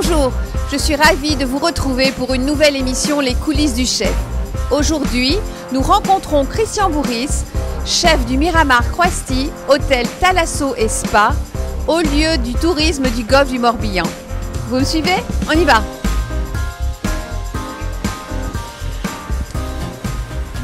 Bonjour, je suis ravie de vous retrouver pour une nouvelle émission Les coulisses du chef. Aujourd'hui, nous rencontrons Christian Bourris, chef du Miramar Croasti, hôtel Thalasso et Spa, au lieu du tourisme du golfe du Morbihan. Vous me suivez? On y va!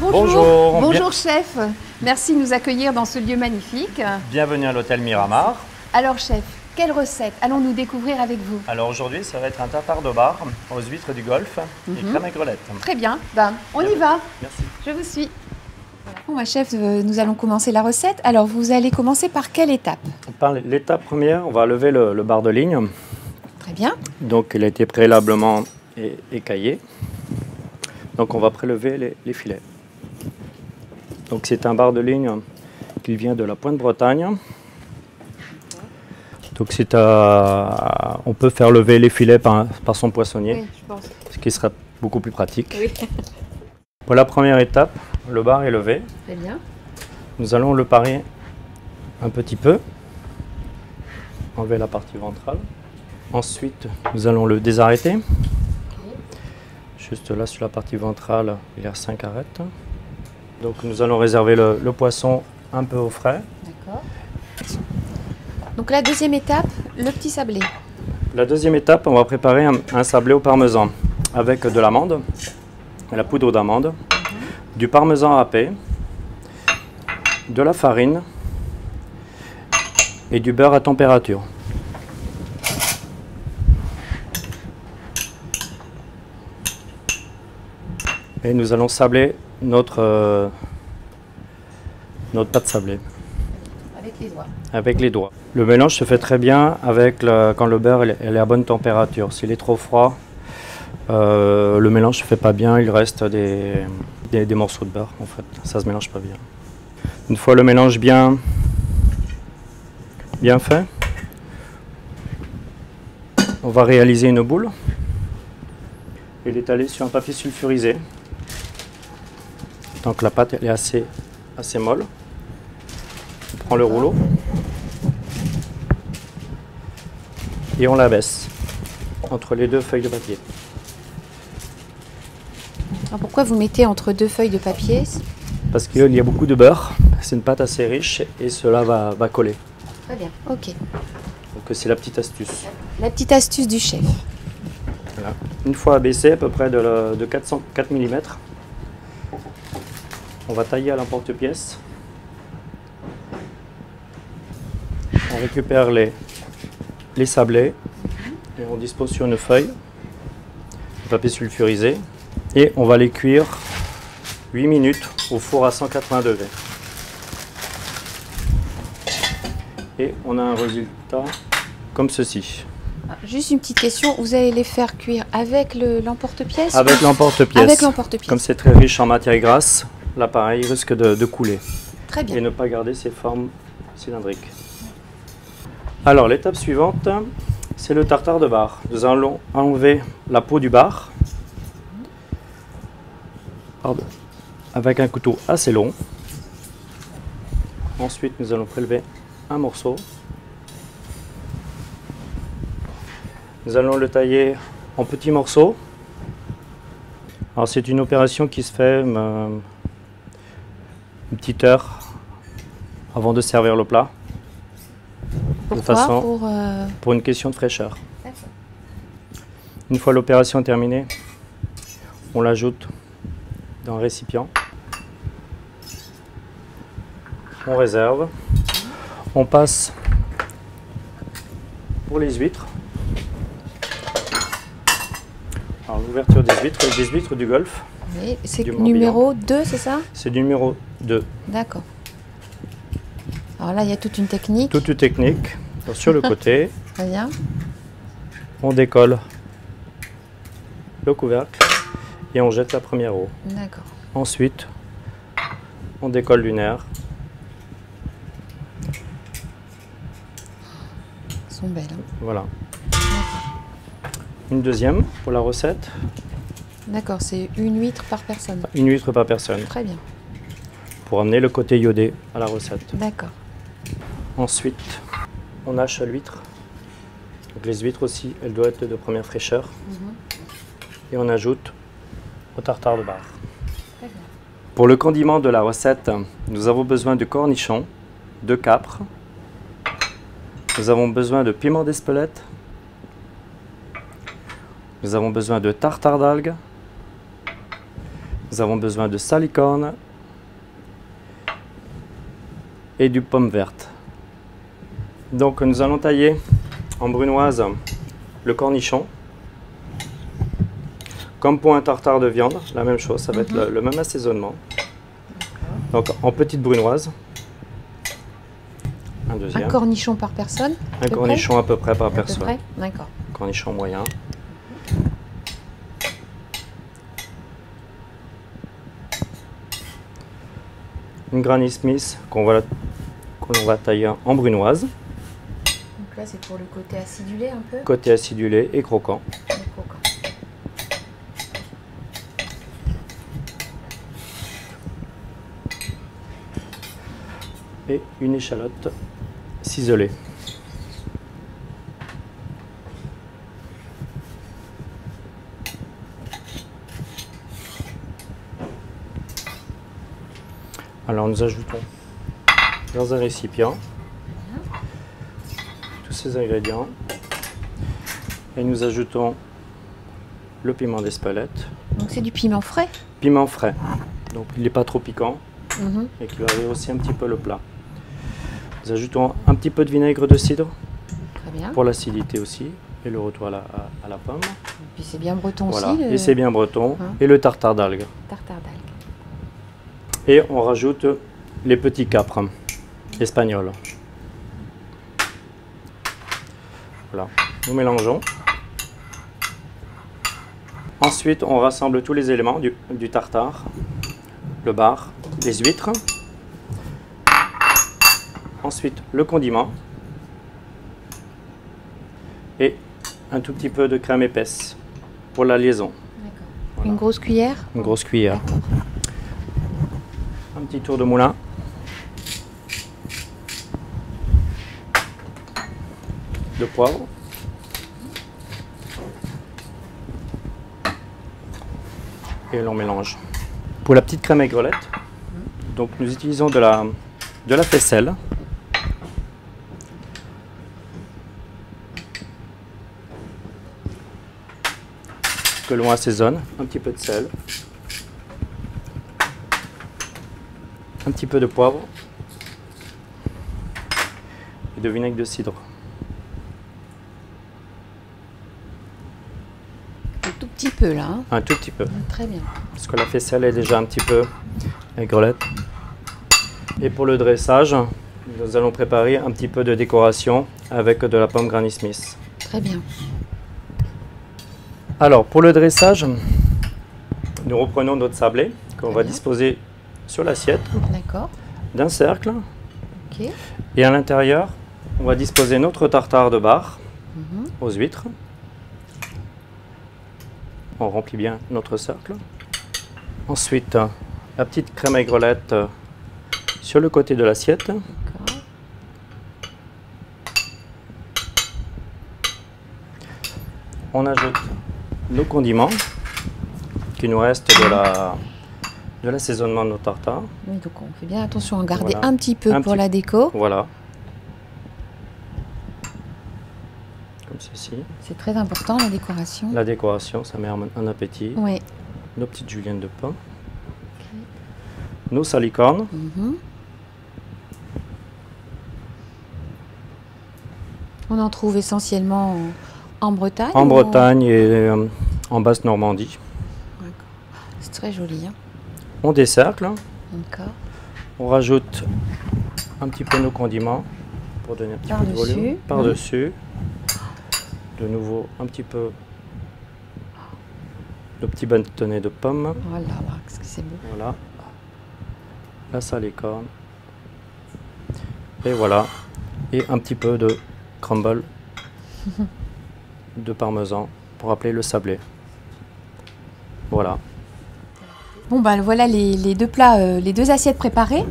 Bonjour. Bonjour chef, merci de nous accueillir dans ce lieu magnifique. Bienvenue à l'hôtel Miramar. Alors chef, quelle recette allons-nous découvrir avec vous? Alors aujourd'hui, ça va être un tartare de bar aux huîtres du Golfe et crème à grelotte. Très bien, on y va. Merci. Je vous suis. Bon, chef, nous allons commencer la recette. Alors, vous allez commencer par quelle étape? Par l'étape première, on va lever le bar de ligne. Très bien. Donc, il a été préalablement écaillé. Donc, on va prélever les filets. Donc, c'est un bar de ligne qui vient de la Pointe-Bretagne. Donc, on peut faire lever les filets par son poissonnier, oui, je pense. Ce qui sera beaucoup plus pratique. Oui. Pour la première étape, le bar est levé. Très bien. Nous allons le parer un petit peu, enlever la partie ventrale. Ensuite, nous allons le désarrêter. Okay. Juste là, sur la partie ventrale, il y a 5 arêtes. Donc, nous allons réserver le poisson un peu au frais. D'accord. Donc, la deuxième étape, le petit sablé. La deuxième étape, on va préparer un sablé au parmesan avec de l'amande, la poudre d'amande, du parmesan râpé, de la farine et du beurre à température. Et nous allons sabler notre pâte sablée. Avec les doigts. Avec les doigts. Le mélange se fait très bien quand le beurre est à bonne température. S'il est trop froid, le mélange ne se fait pas bien, il reste des morceaux de beurre en fait, ça se mélange pas bien. Une fois le mélange bien fait, on va réaliser une boule et l'étaler sur un papier sulfurisé. Tant que la pâte est assez molle, on prend le rouleau et on la baisse entre les deux feuilles de papier. Alors pourquoi vous mettez entre deux feuilles de papier? Parce qu'il y a beaucoup de beurre, c'est une pâte assez riche et cela va coller. Très bien, ok. Donc c'est la petite astuce. La petite astuce du chef. Voilà. Une fois abaissé à peu près de 4 mm, on va tailler à l'emporte-pièce. On récupère les sablés et on dispose sur une feuille de papier sulfurisé. Et on va les cuire 8 minutes au four à 180 degrés. Et on a un résultat comme ceci. Juste une petite question, vous allez les faire cuire avec l'emporte-pièce? Avec l'emporte-pièce. Avec l'emporte-pièce. Comme c'est très riche en matière grasse, l'appareil risque de couler. Très bien. Et ne pas garder ses formes cylindriques. Alors l'étape suivante, c'est le tartare de bar. Nous allons enlever la peau du bar. Avec un couteau assez long. Ensuite, nous allons prélever un morceau. Nous allons le tailler en petits morceaux. Alors, c'est une opération qui se fait une petite heure avant de servir le plat. Pourquoi? Pour une question de fraîcheur. Une fois l'opération terminée, on l'ajoute dans un récipient. On réserve. On passe pour les huîtres. Alors l'ouverture des huîtres du Golfe. Oui, c'est numéro 2, c'est ça? C'est du numéro 2. D'accord. Alors là, il y a toute une technique. Toute une technique. Alors, sur le côté, très bien. On décolle le couvercle et on jette la première eau. D'accord. Ensuite, on décolle du nerf. Elles sont belles. Hein. Voilà. Une deuxième pour la recette. D'accord, c'est une huître par personne. Une huître par personne. Très bien. Pour amener le côté iodé à la recette. D'accord. Ensuite, on hache l'huître Donc les huîtres aussi, elles doivent être de première fraîcheur. Et on ajoute au tartare de bar. Très bien. Pour le condiment de la recette, nous avons besoin de cornichons, de capre. Nous avons besoin de piment d'Espelette. Nous avons besoin de tartare d'algues. Nous avons besoin de salicorne et du pomme verte. Donc nous allons tailler en brunoise le cornichon. Comme pour un tartare de viande, la même chose, ça va être le même assaisonnement. Donc en petite brunoise. Un deuxième. Un cornichon par personne? Un cornichon à peu près par personne. D'accord. Cornichon moyen. Une Granny Smith qu'on va tailler en brunoise. Donc là, c'est pour le côté acidulé un peu? Côté acidulé et croquant. Et croquant. Et une échalote ciselée. Alors nous ajoutons dans un récipient tous ces ingrédients et nous ajoutons le piment d'Espelette. Donc c'est du piment frais? Piment frais, donc il n'est pas trop piquant et qui va rehausser un petit peu le plat. Nous ajoutons un petit peu de vinaigre de cidre. Très bien. Pour l'acidité aussi et le retour à la pomme. Et puis c'est bien breton voilà. aussi. Et c'est bien breton. Et le tartare d'algues. Tartare d'algues. Et on rajoute les petits capres espagnols. Voilà, nous mélangeons. Ensuite, on rassemble tous les éléments du tartare, le bar, les huîtres. Ensuite, le condiment. Et un tout petit peu de crème épaisse pour la liaison. Voilà. Une grosse cuillère? Une grosse cuillère. Un petit tour de moulin. De poivre. Et l'on mélange. Pour la petite crème aigrelette, donc nous utilisons de la faisselle. Que l'on assaisonne, un petit peu de sel, un petit peu de poivre et de vinaigre de cidre. Un tout petit peu là. Hein. Un tout petit peu. Très bien. Parce que la faisselle est déjà un petit peu aigrelette. Et pour le dressage, nous allons préparer un petit peu de décoration avec de la pomme Granny Smith. Très bien. Alors, pour le dressage, nous reprenons notre sablé qu'on va disposer sur l'assiette d'un cercle. Okay. Et à l'intérieur, on va disposer notre tartare de bar aux huîtres. On remplit bien notre cercle. Ensuite, la petite crème aigrelette sur le côté de l'assiette. On ajoute nos condiments qui nous restent de l'assaisonnement de nos tartares. Oui, donc on fait bien attention à garder un petit peu pour la déco. Voilà. Comme ceci. C'est très important la décoration. La décoration, ça met un appétit. Oui. Nos petites juliennes de pain. Nos salicornes. On en trouve essentiellement en Bretagne? En Bretagne et en Basse-Normandie. C'est très joli. Hein. On décercle. D'accord. On rajoute un petit peu nos condiments pour donner un petit peu de volume. Par-dessus. De nouveau, un petit peu de petits bâtonnets de pommes. Voilà, qu'est-ce que c'est beau. Voilà. La salicorne. Et voilà. Et un petit peu de crumble de parmesan pour appeler le sablé. Voilà. Bon, ben voilà les deux plats, les deux assiettes préparées.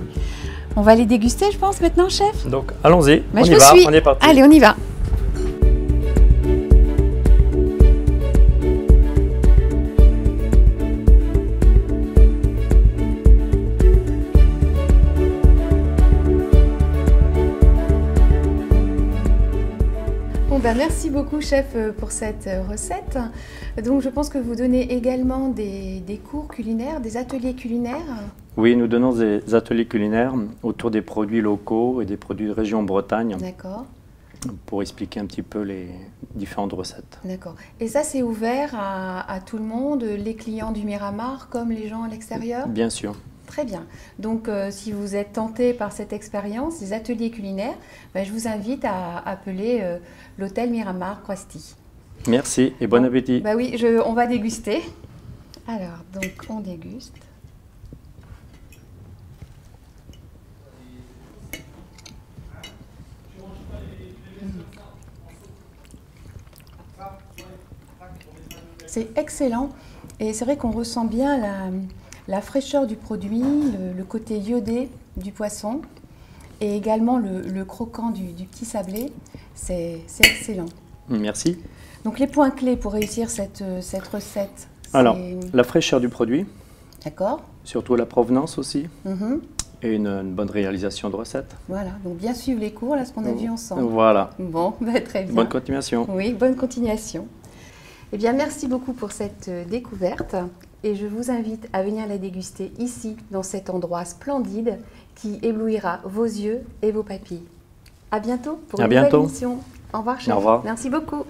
On va les déguster, je pense, maintenant, chef. Donc, allons-y. On y va, on est parti. Allez, on y va. Merci beaucoup, chef, pour cette recette. Donc, je pense que vous donnez également des cours culinaires, des ateliers culinaires. Oui, nous donnons des ateliers culinaires autour des produits locaux et des produits de région Bretagne. D'accord. Pour expliquer un petit peu les différentes recettes. D'accord. Et ça, c'est ouvert à tout le monde, les clients du Miramar comme les gens à l'extérieur? Bien sûr. Très bien. Donc, si vous êtes tenté par cette expérience, des ateliers culinaires, je vous invite à appeler l'hôtel Miramar Croisty. Merci et bon appétit. Oui, on va déguster. Alors, donc, on déguste. C'est excellent et c'est vrai qu'on ressent bien la fraîcheur du produit, le côté iodé du poisson et également le croquant du petit sablé. C'est excellent. Merci. Donc les points clés pour réussir cette recette. Alors, la fraîcheur du produit. D'accord. Surtout la provenance aussi. Et une bonne réalisation de recette. Voilà, donc bien suivre les cours, là, ce qu'on a vu ensemble. Voilà. Bon, très bien. Bonne continuation. Oui, bonne continuation. Eh bien, merci beaucoup pour cette découverte et je vous invite à venir la déguster ici, dans cet endroit splendide qui éblouira vos yeux et vos papilles. À bientôt pour une nouvelle émission. Au revoir, chef. Au revoir. Merci beaucoup.